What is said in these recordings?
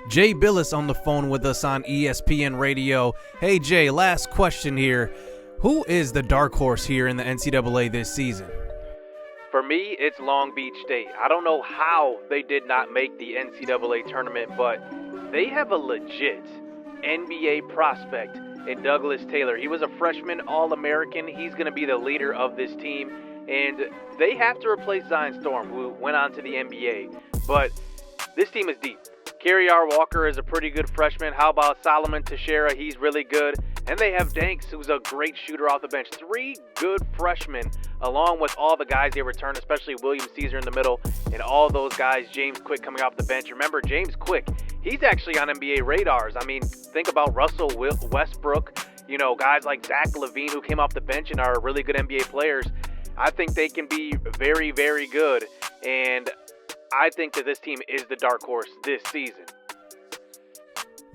Jay Bilas on the phone with us on ESPN Radio. Hey Jay, last question here. Who is the dark horse here in the NCAA this season? For me, it's Long Beach State. I don't know how they did not make the NCAA tournament, but they have a legit NBA prospect in Douglas Taylor. He was a freshman All-American. He's going to be the leader of this team, and they have to replace Zion Storm, who went on to the NBA. But this team is deep. Kerry R. Walker is a pretty good freshman. How about Solomon Teixeira? He's really good. And they have Danks, who's a great shooter off the bench. 3 good freshmen, along with all the guys they returned, especially William Caesar in the middle, and all those guys, James Quick coming off the bench. Remember, James Quick, he's actually on NBA radars. I mean, think about Russell Westbrook, guys like Zach LaVine, who came off the bench and are really good NBA players. I think they can be very, very good, and I think that this team is the dark horse this season.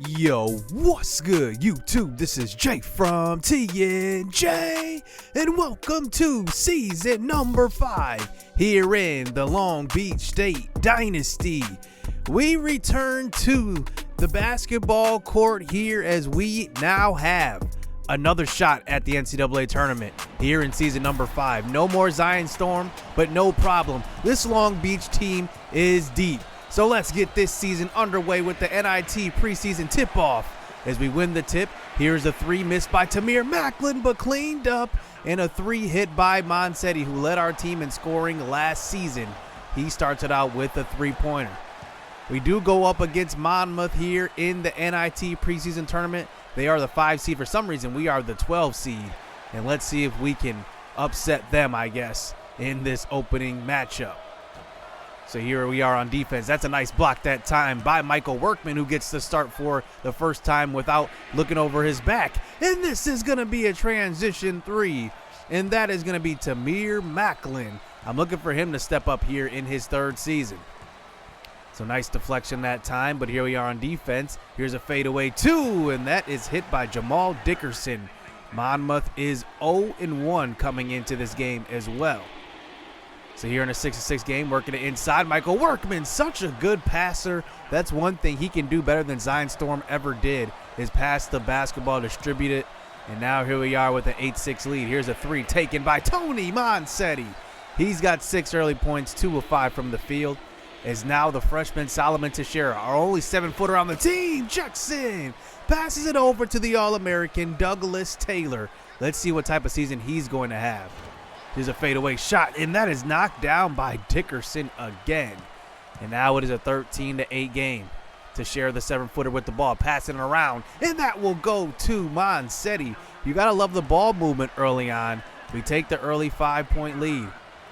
Yo, what's good, YouTube? This is Jay from TNJ, and welcome to season number 5 here in the Long Beach State Dynasty. We return to the basketball court here as we now have another shot at the NCAA tournament here in season number 5. No more Zion Storm, but no problem. This Long Beach team is deep. So let's get this season underway with the NIT preseason tip-off. As we win the tip, here's a 3 missed by Tamir Macklin, but cleaned up, and a 3 hit by Monsetti, who led our team in scoring last season. He starts it out with a 3-pointer. We do go up against Monmouth here in the NIT preseason tournament. They are the 5 seed. For some reason, we are the 12 seed. And let's see if we can upset them, I guess, in this opening matchup. So here we are on defense. That's a nice block that time by Michael Workman, who gets the start for the first time without looking over his back. And this is going to be a transition 3. And that is going to be Tamir Macklin. I'm looking for him to step up here in his 3rd season. So nice deflection that time, but here we are on defense. Here's a fadeaway 2, and that is hit by Jamal Dickerson. Monmouth is 0-1 coming into this game as well. So here in a 6-6 game, working it inside. Michael Workman, such a good passer. That's one thing he can do better than Zion Storm ever did, is pass the basketball, distribute it. And now here we are with an 8-6 lead. Here's a 3 taken by Tony Monsetti. He's got 6 early points, 2 of 5 from the field. As now the freshman Solomon Teixeira, our only 7-footer on the team, checks in, passes it over to the All-American Douglas Taylor. Let's see what type of season he's going to have. Here's a fadeaway shot, and that is knocked down by Dickerson again. And now it is a 13-8 game. Teixeira, the 7-footer with the ball, passing it around, and that will go to Monsetti. You got to love the ball movement early on. We take the early 5-point lead.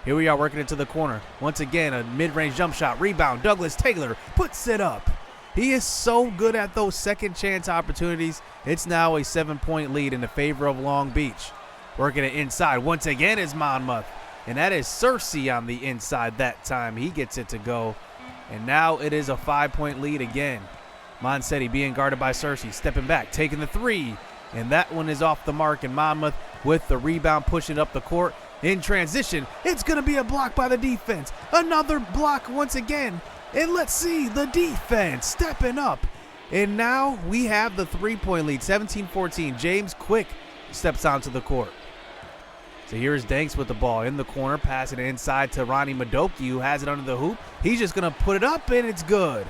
Here we are working into the corner. Once again, a mid-range jump shot. Rebound. Douglas Taylor puts it up. He is so good at those second chance opportunities. It's now a 7-point lead in the favor of Long Beach. Working it inside. Once again is Monmouth. And that is Searcy on the inside that time. He gets it to go. And now it is a 5-point lead again. Monsetti being guarded by Searcy. Stepping back. Taking the 3. And that one is off the mark. And Monmouth with the rebound pushing up the court. In transition, it's going to be a block by the defense. Another block once again. And let's see the defense stepping up. And now we have the 3-point lead, 17-14. James Quick steps onto the court. So here's Danks with the ball in the corner, passing it inside to Ronnie Madoki, who has it under the hoop. He's just going to put it up, and it's good.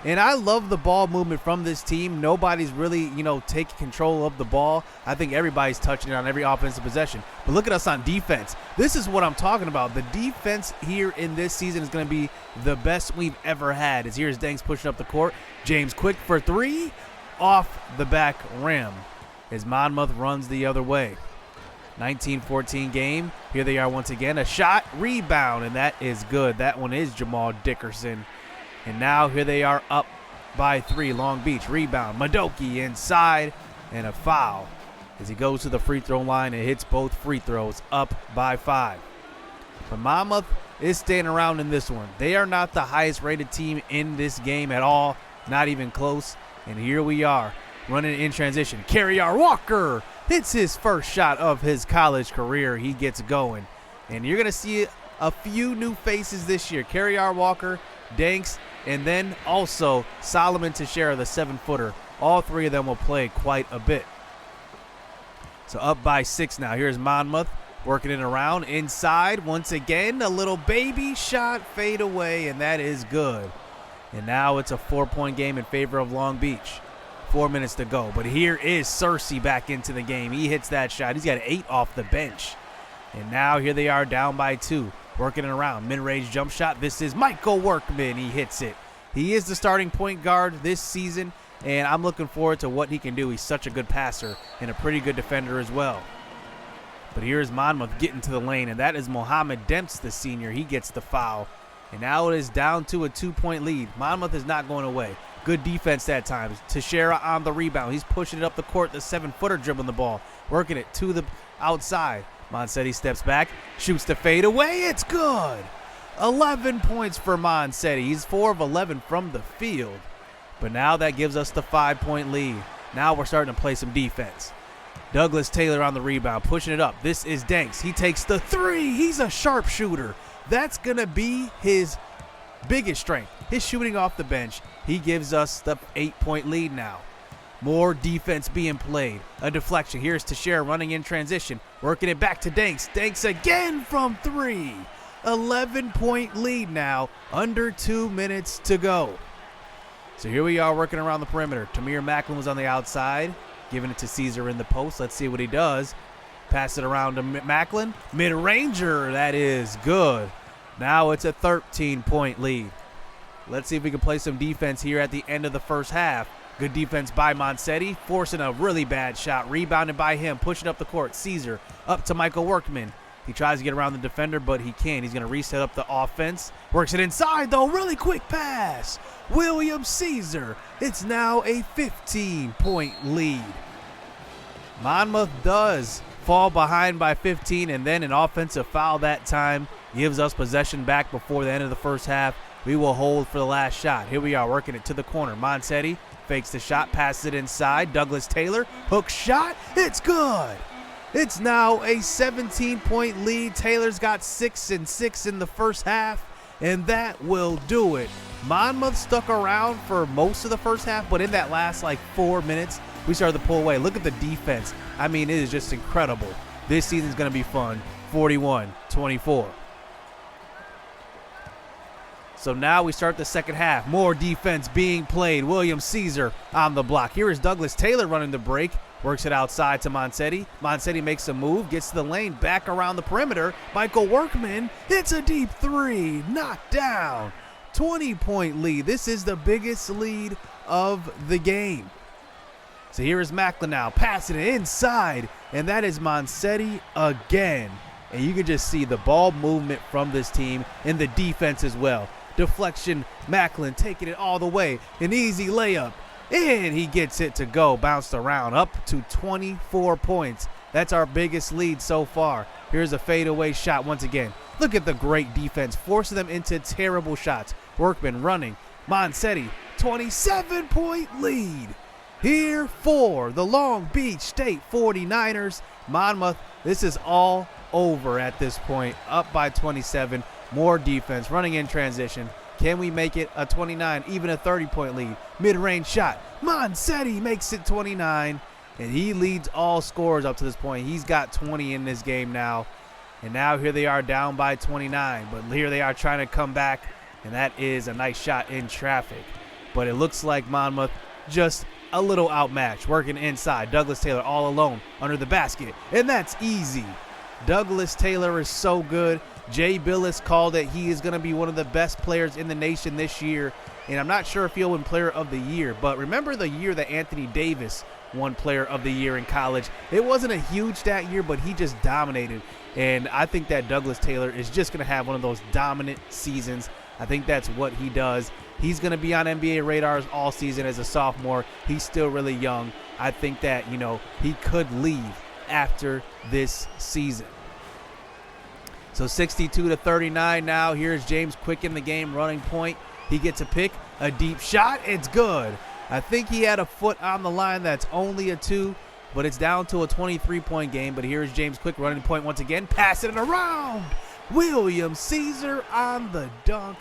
And I love the ball movement from this team. Nobody's really, taking control of the ball. I think everybody's touching it on every offensive possession. But look at us on defense. This is what I'm talking about. The defense here in this season is going to be the best we've ever had. As here's Danks pushing up the court. James Quick for 3, off the back rim. As Monmouth runs the other way. 19-14 game. Here they are once again. A shot, rebound, and that is good. That one is Jamal Dickerson. And now here they are up by 3. Long Beach, rebound. Madoki inside, and a foul. As he goes to the free throw line and hits both free throws, up by 5. But Monmouth is staying around in this one. They are not the highest rated team in this game at all. Not even close. And here we are, running in transition. Kerry R. Walker hits his first shot of his college career. He gets going. And you're going to see a few new faces this year. Kerry R. Walker, Danks, and then also Solomon Teixeira, the 7-footer. All three of them will play quite a bit. So up by 6 now. Here's Monmouth working it around inside. Once again, a little baby shot, fade away, and that is good. And now it's a 4-point game in favor of Long Beach. 4 minutes to go. But here is Searcy back into the game. He hits that shot. He's got 8 off the bench. And now here they are down by 2. Working it around. Mid-range jump shot. This is Michael Workman. He hits it. He is the starting point guard this season, and I'm looking forward to what he can do. He's such a good passer and a pretty good defender as well. But here's Monmouth getting to the lane, and that is Mohamed Demps, the senior. He gets the foul. And now it is down to a 2-point lead. Monmouth is not going away. Good defense that time. Teixeira on the rebound. He's pushing it up the court. The 7-footer dribbling the ball. Working it to the outside. Monsetti steps back. Shoots the fade away. It's good. 11 points for Monsetti. He's 4 of 11 from the field. But now that gives us the 5-point lead. Now we're starting to play some defense. Douglas Taylor on the rebound. Pushing it up. This is Danks. He takes the 3. He's a sharpshooter. That's going to be his biggest strength, his shooting off the bench. He gives us the 8-point lead now. More defense being played. A deflection. Here's Teixeira running in transition. Working it back to Danks. Danks again from 3. 11-point lead now. Under 2 minutes to go. So here we are working around the perimeter. Tamir Macklin was on the outside. Giving it to Caesar in the post. Let's see what he does. Pass it around to Macklin. Mid-ranger. That is good. Now it's a 13-point lead. Let's see if we can play some defense here at the end of the first half. Good defense by Monsetti. Forcing a really bad shot. Rebounded by him. Pushing up the court. Caesar up to Michael Workman. He tries to get around the defender, but he can't. He's going to reset up the offense. Works it inside, though. Really quick pass. William Caesar. It's now a 15-point lead. Monmouth does fall behind by 15, and then an offensive foul that time gives us possession back before the end of the first half. We will hold for the last shot. Here we are working it to the corner. Monsetti fakes the shot, passes it inside. Douglas Taylor, hook shot. It's good. It's now a 17-point lead. Taylor's got 6 and 6 in the first half, and that will do it. Monmouth stuck around for most of the first half, but in that last 4 minutes, we started to pull away. Look at the defense. I mean, it is just incredible. This season's going to be fun. 41-24. So now we start the second half. More defense being played. William Caesar on the block. Here is Douglas Taylor running the break. Works it outside to Monsetti. Monsetti makes a move, gets to the lane, back around the perimeter. Michael Workman hits a deep 3. Knocked down. 20-point lead. This is the biggest lead of the game. So here is Macklin now, passing it inside, and that is Monsetti again. And you can just see the ball movement from this team and the defense as well. Deflection, Macklin taking it all the way. An easy layup, and he gets it to go. Bounced around, up to 24 points. That's our biggest lead so far. Here's a fadeaway shot once again. Look at the great defense, forcing them into terrible shots. Workman running. Monsetti, 27-point lead. Here for the Long Beach State 49ers. Monmouth, this is all over at this point. Up by 27. More defense, running in transition. Can we make it a 29, even a 30-point lead? Mid-range shot. Monsetti makes it 29, and he leads all scorers up to this point. He's got 20 in this game now. And now here they are down by 29. But here they are trying to come back, and that is a nice shot in traffic. But it looks like Monmouth just a little outmatched. Working inside. Douglas Taylor all alone under the basket. And that's easy. Douglas Taylor is so good. Jay Bilas called it. He is going to be one of the best players in the nation this year. And I'm not sure if he'll win Player of the Year. But remember the year that Anthony Davis won Player of the Year in college? It wasn't a huge stat year, but he just dominated. And I think that Douglas Taylor is just going to have one of those dominant seasons. I think that's what he does. He's going to be on NBA radars all season as a sophomore. He's still really young. I think that, he could leave after this season. So 62-39 now. Here's James Quick in the game, running point. He gets a pick, a deep shot. It's good. I think he had a foot on the line. That's only a 2, but it's down to a 23-point game. But here's James Quick running point once again, passing it around. William Caesar on the dunk,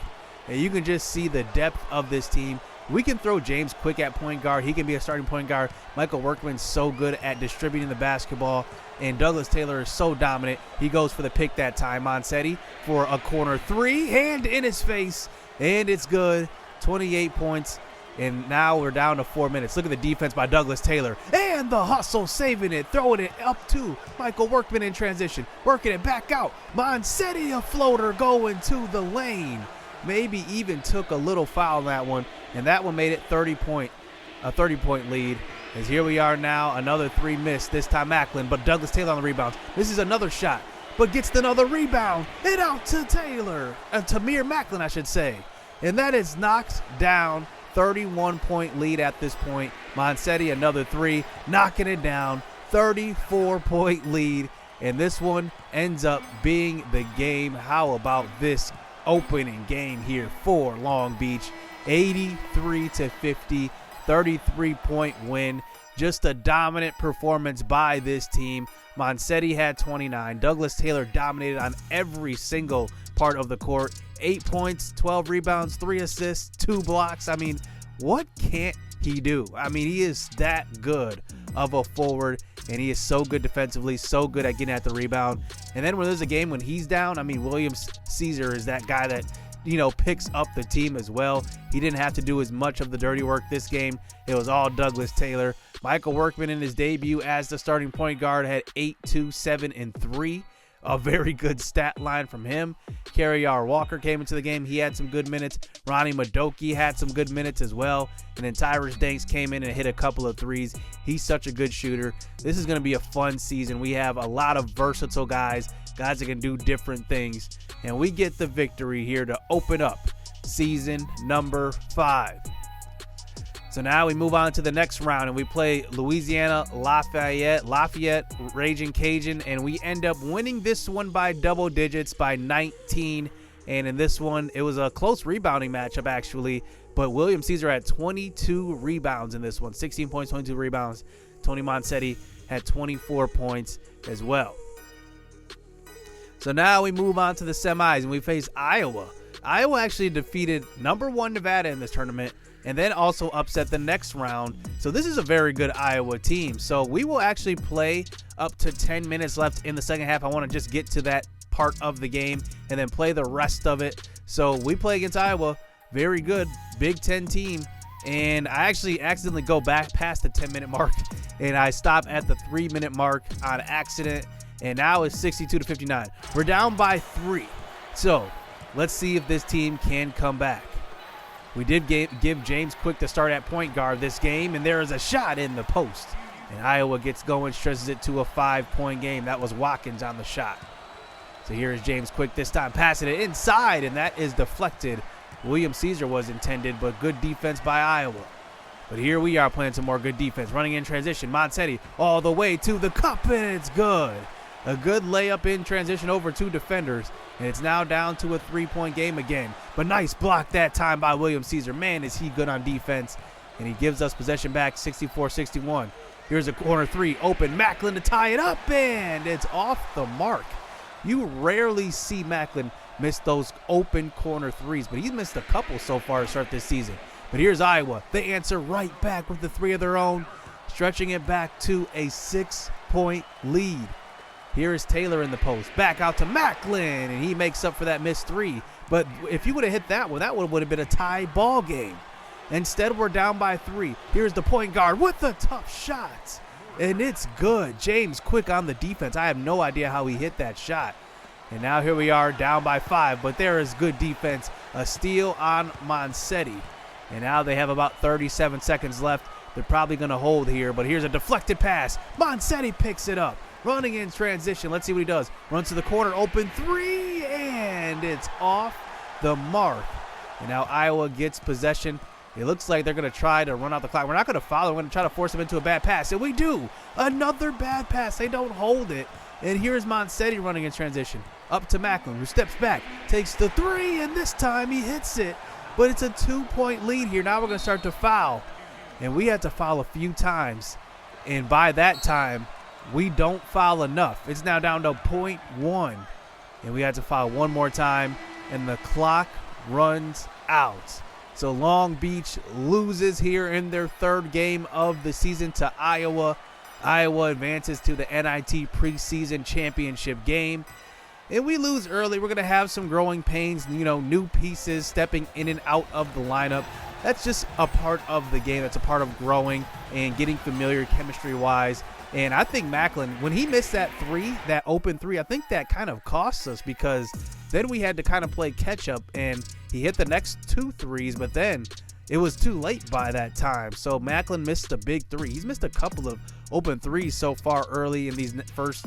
and you can just see the depth of this team. We can throw James Quick at point guard. He can be a starting point guard. Michael Workman's so good at distributing the basketball, and Douglas Taylor is so dominant. He goes for the pick that time. Monsetti for a corner three, hand in his face, and it's good. 28 points, and now we're down to 4 minutes. Look at the defense by Douglas Taylor, and the hustle, saving it, throwing it up to Michael Workman in transition, working it back out. Monsetti, a floater going to the lane. Maybe even took a little foul on that one, and that one made it a 30-point lead. As here we are now, another three missed, this time Macklin, but Douglas Taylor on the rebounds. This is another shot, but gets another rebound, and out to Taylor, Tamir Macklin, I should say. And that is knocked down. 31-point lead at this point. Monsetti, another three, knocking it down. 34-point lead, and this one ends up being the game. How about this opening game here for Long Beach? 83-50, 33-point win. Just a dominant performance by this team. Monsetti had 29. Douglas Taylor dominated on every single part of the court. 8 points, 12 rebounds, 3 assists, 2 blocks. I mean, what can't he do? I mean, he is that good of a forward, and he is so good defensively, so good at getting at the rebound. And then when there's a game when he's down, I mean, William Caesar is that guy that, picks up the team as well. He didn't have to do as much of the dirty work this game. It was all Douglas Taylor. Michael Workman in his debut as the starting point guard had 8, 2, 7, and 3. A very good stat line from him. Carrier Walker came into the game. He had some good minutes. Ronnie Madoki had some good minutes as well. And then Tyrus Danks came in and hit a couple of threes. He's such a good shooter. This is going to be a fun season. We have a lot of versatile guys that can do different things. And we get the victory here to open up season number 5. So now we move on to the next round, and we play Louisiana Lafayette, Raging Cajun, and we end up winning this one by double digits, by 19. And in this one, it was a close rebounding matchup, actually, but William Caesar had 22 rebounds in this one, 16 points, 22 rebounds. Tony Monsetti had 24 points as well. So now we move on to the semis, and we face Iowa. Iowa actually defeated number 1 Nevada in this tournament, and then also upset the next round. So this is a very good Iowa team. So we will actually play up to 10 minutes left in the second half. I want to just get to that part of the game and then play the rest of it. So we play against Iowa. Very good Big Ten team. And I actually accidentally go back past the 10-minute mark, and I stop at the 3-minute mark on accident. And now it's 62-59. We're down by 3. So let's see if this team can come back. We did give James Quick to start at point guard this game, and there is a shot in the post. And Iowa gets going, stretches it to a 5-point game. That was Watkins on the shot. So here is James Quick this time, passing it inside, and that is deflected. William Caesar was intended, but good defense by Iowa. But here we are playing some more good defense. Running in transition, Monsetti all the way to the cup, and it's good. A good layup in transition over 2 defenders, and it's now down to a 3-point game again. But nice block that time by William Caesar. Man, is he good on defense, and he gives us possession back, 64-61. Here's a corner 3, open. Macklin to tie it up, and it's off the mark. You rarely see Macklin miss those open corner 3s, but he's missed a couple so far to start this season. But here's Iowa. They answer right back with the 3 of their own, stretching it back to a 6-point lead. Here is Taylor in the post. Back out to Macklin, and he makes up for that missed 3. But if you would have hit that one, that would have been a tie ball game. Instead, we're down by 3. Here's the point guard with the tough shot, and it's good. James Quick on the defense. I have no idea how he hit that shot. And now here we are down by 5, but there is good defense. A steal on Monsetti. And now they have about 37 seconds left. They're probably going to hold here, but here's a deflected pass. Monsetti picks it up. Running in transition. Let's see what he does. Runs to the corner. Open 3. And it's off the mark. And now Iowa gets possession. It looks like they're going to try to run out the clock. We're not going to foul. We're going to try to force them into a bad pass. And we do. Another bad pass. They don't hold it. And here's Monsetti running in transition. Up to Macklin, who steps back. Takes the 3. And this time he hits it. But it's a 2-point lead here. Now we're going to start to foul. And we had to foul a few times. And by that time, we don't foul enough. It's now down to 0.1. And we had to foul one more time. And the clock runs out. So Long Beach loses here in their third game of the season to Iowa. Iowa advances to the NIT preseason championship game. And we lose early. We're going to have some growing pains, new pieces stepping in and out of the lineup. That's just a part of the game. That's a part of growing and getting familiar chemistry-wise. And I think Macklin, when he missed that open three, I think that kind of cost us, because then we had to kind of play catch-up, and he hit the next 2 threes, but then it was too late by that time. So Macklin missed a big three. He's missed a couple of open threes so far early in these first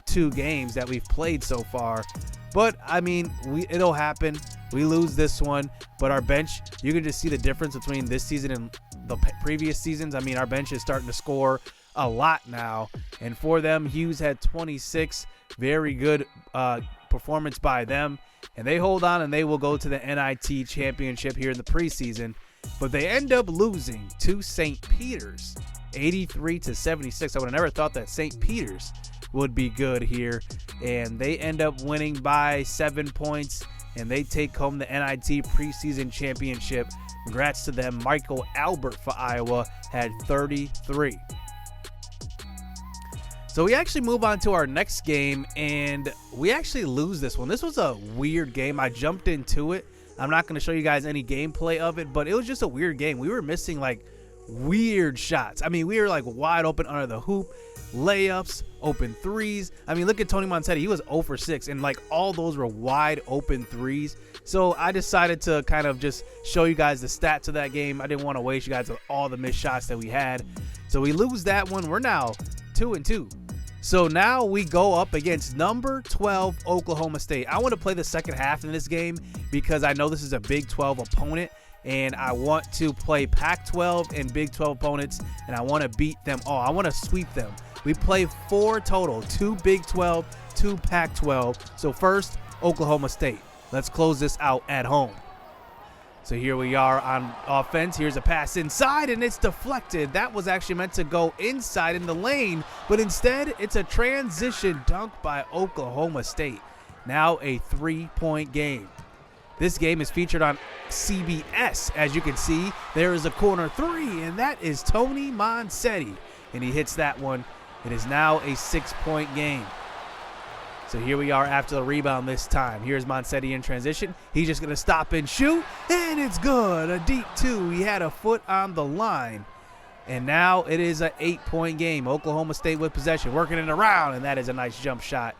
2 games that we've played so far. But, I mean, it'll happen. We lose this one, but our bench, you can just see the difference between this season and the previous seasons. I mean, our bench is starting to score a lot now. And for them, Hughes had 26. Very good performance by them. And they hold on, and they will go to the NIT championship here in the preseason. But they end up losing to St. Peter's, 83-76. I would have never thought that St. Peter's would be good here. And they end up winning by 7 points, and they take home the NIT preseason championship. Congrats to them. Michael Albert for Iowa had 33. So we actually move on to our next game, and we actually lose this one. This was a weird game. I jumped into it. I'm not going to show you guys any gameplay of it, but it was just a weird game. We were missing like weird shots. I mean, we were like wide open under the hoop, layups, open threes. I mean, look at Tony Monsetti. He was 0 for 6, and like all those were wide open threes. So I decided to kind of just show you guys the stats of that game. I didn't want to waste you guys with all the missed shots that we had. So we lose that one. We're now 2-2. So now we go up against number 12 Oklahoma State. I want to play the second half in this game because I know this is a Big 12 opponent, and I want to play Pac-12 and Big 12 opponents, and I want to beat them all. I want to sweep them. We play 4 total, 2 Big 12, 2 Pac-12. So first, Oklahoma State. Let's close this out at home. So here we are on offense. Here's a pass inside, and it's deflected. That was actually meant to go inside in the lane, but instead it's a transition dunk by Oklahoma State. Now a 3-point game. This game is featured on CBS. As you can see, there is a corner 3, and that is Tony Monsetti, and he hits that one. It is now a 6-point game. So here we are after the rebound this time. Here's Monsetti in transition. He's just going to stop and shoot, and it's good. A deep 2. He had a foot on the line. And now it is an 8-point game. Oklahoma State with possession, working it around, and that is a nice jump shot.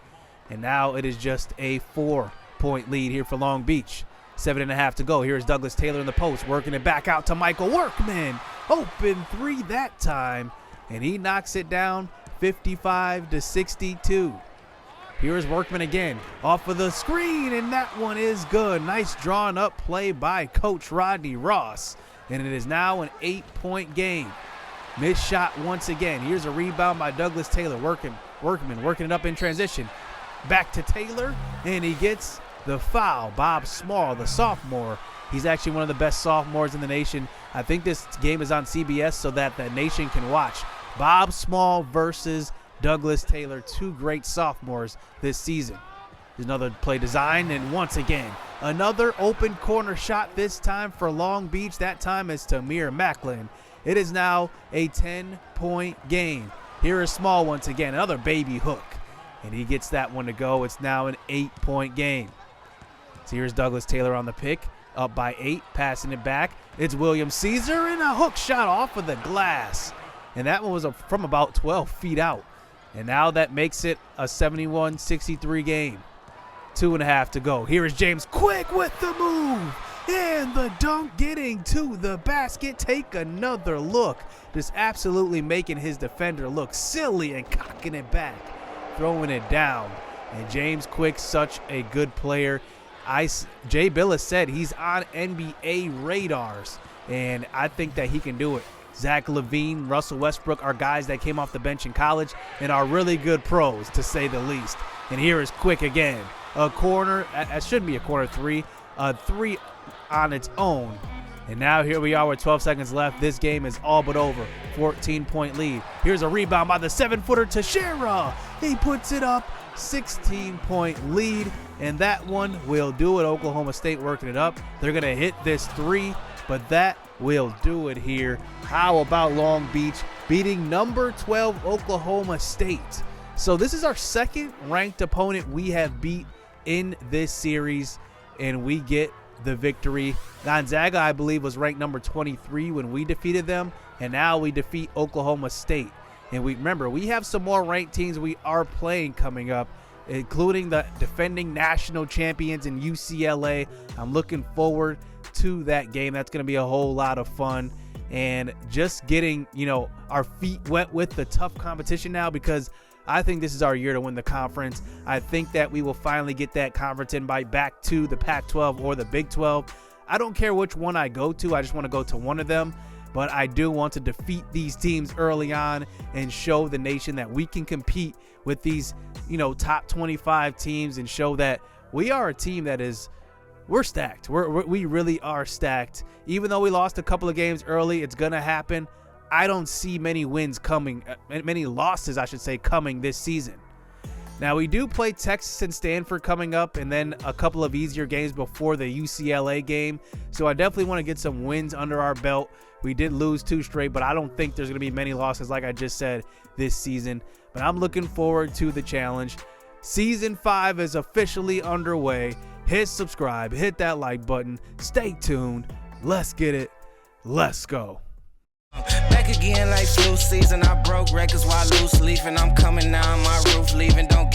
And now it is just a 4-point lead here for Long Beach. 7.5 to go. Here's Douglas Taylor in the post, working it back out to Michael Workman. Open 3 that time, and he knocks it down 55-62. Here's Workman again, off of the screen, and that one is good. Nice drawn up play by Coach Rodney Ross, and it is now an 8-point game. Missed shot once again. Here's a rebound by Douglas Taylor. Workman working it up in transition. Back to Taylor, and he gets the foul. Bob Small, the sophomore. He's actually one of the best sophomores in the nation. I think this game is on CBS so that the nation can watch. Bob Small versus Douglas Taylor, 2 great sophomores this season. There's another play design, and once again, another open corner shot, this time for Long Beach. That time is Tamir Macklin. It is now a 10-point game. Here is Small once again, another baby hook, and he gets that one to go. It's now an 8-point game. So here's Douglas Taylor on the pick, up by 8, passing it back. It's William Caesar, and a hook shot off of the glass, and that one was from about 12 feet out. And now that makes it a 71-63 game. 2.5 to go. Here is James Quick with the move. And the dunk, getting to the basket. Take another look. Just absolutely making his defender look silly and cocking it back. Throwing it down. And James Quick, such a good player. Jay Bilas said he's on NBA radars. And I think that he can do it. Zach LaVine, Russell Westbrook are guys that came off the bench in college and are really good pros, to say the least. And here is Quick again. A corner, it shouldn't be a corner 3, a 3 on its own. And now here we are with 12 seconds left. This game is all but over. 14-point lead. Here's a rebound by the 7-footer Teixeira. He puts it up, 16-point lead, and that one will do it. Oklahoma State working it up. They're going to hit this 3, but that will do it here. How about Long Beach beating number 12 Oklahoma State? So this is our second ranked opponent we have beat in this series, and we get the victory. Gonzaga, I believe, was ranked number 23 when we defeated them, and now we defeat Oklahoma State. And we remember, we have some more ranked teams we are playing coming up, including the defending national champions in UCLA. I'm looking forward to that game. That's going to be a whole lot of fun. And just getting, our feet wet with the tough competition now, because I think this is our year to win the conference. I think that we will finally get that conference invite back to the Pac-12 or the Big 12. I don't care which one I go to. I just want to go to one of them. But I do want to defeat these teams early on and show the nation that we can compete with these, top 25 teams, and show that we are a team that we're stacked. We really are stacked. Even though we lost a couple of games early, it's going to happen. I don't see many losses, I should say, coming this season. Now, we do play Texas and Stanford coming up, and then a couple of easier games before the UCLA game. So I definitely want to get some wins under our belt. We did lose 2 straight, but I don't think there's going to be many losses, like I just said, this season. But I'm looking forward to the challenge. Season 5 is officially underway. Hit subscribe, hit that like button. Stay tuned. Let's get it. Let's go. Back again like flu season. I broke records while loose leafing. I'm coming now, my roof leaving. Don't